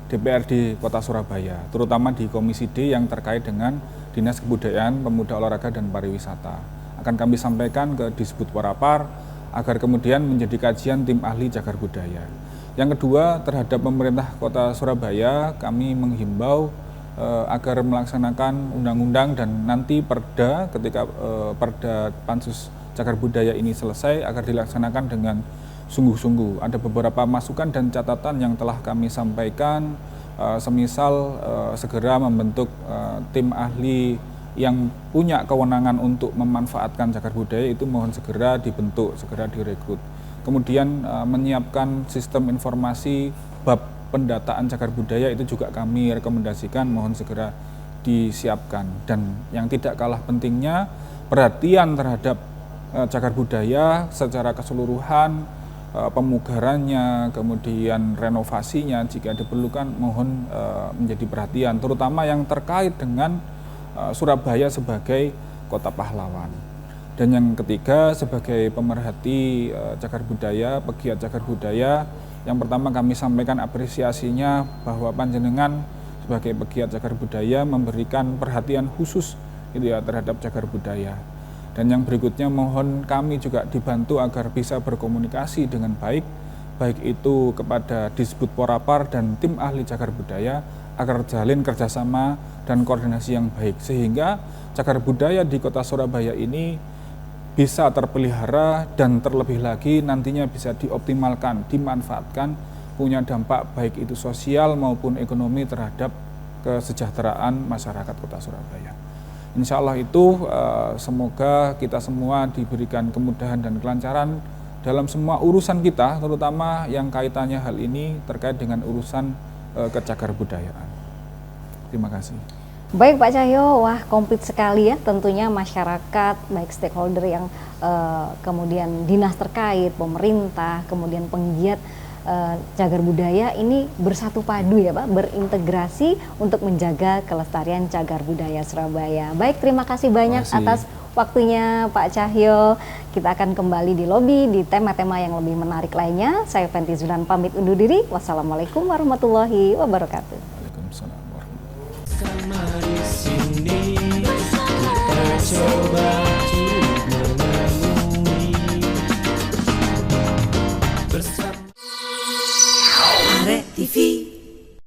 DPRD Kota Surabaya, terutama di Komisi D yang terkait dengan Dinas Kebudayaan, Pemuda, Olahraga, dan Pariwisata. Akan kami sampaikan ke Disbud Porapar agar kemudian menjadi kajian tim ahli cagar budaya. Yang kedua, terhadap pemerintah Kota Surabaya, kami menghimbau agar melaksanakan undang-undang dan nanti perda, ketika perda pansus cagar budaya ini selesai, agar dilaksanakan dengan sungguh-sungguh. Ada beberapa masukan dan catatan yang telah kami sampaikan, semisal segera membentuk tim ahli yang punya kewenangan untuk memanfaatkan cagar budaya itu mohon segera dibentuk, segera direkrut. Kemudian menyiapkan sistem informasi bab pendataan cagar budaya itu juga kami rekomendasikan mohon segera disiapkan. Dan yang tidak kalah pentingnya, perhatian terhadap cagar budaya secara keseluruhan, pemugarannya, kemudian renovasinya jika diperlukan mohon menjadi perhatian, terutama yang terkait dengan Surabaya sebagai kota pahlawan. Dan yang ketiga, sebagai pemerhati cagar budaya, pegiat cagar budaya, yang pertama kami sampaikan apresiasinya bahwa panjenengan sebagai pegiat cagar budaya memberikan perhatian khusus gitu ya, terhadap cagar budaya. Dan yang berikutnya mohon kami juga dibantu agar bisa berkomunikasi dengan baik itu kepada Disbud Porapar dan tim ahli cagar budaya, agar jalin kerjasama dan koordinasi yang baik, sehingga cagar budaya di kota Surabaya ini bisa terpelihara dan terlebih lagi nantinya bisa dioptimalkan, dimanfaatkan, punya dampak baik itu sosial maupun ekonomi terhadap kesejahteraan masyarakat kota Surabaya. Insya Allah itu semoga kita semua diberikan kemudahan dan kelancaran dalam semua urusan kita, terutama yang kaitannya hal ini terkait dengan urusan kecagar budayaan. Terima kasih. Baik Pak Cahyo, wah komplit sekali ya, tentunya masyarakat, baik stakeholder yang kemudian dinas terkait, pemerintah, kemudian penggiat cagar budaya ini bersatu padu ya Pak, berintegrasi untuk menjaga kelestarian cagar budaya Surabaya. Baik, terima kasih banyak atas waktunya Pak Cahyo. Kita akan kembali di lobi di tema-tema yang lebih menarik lainnya. Saya Fenty Zulan pamit undur diri. Wassalamualaikum warahmatullahi wabarakatuh. Waalaikumsalam warahmatullahi wabarakatuh. Bersama di sini kita coba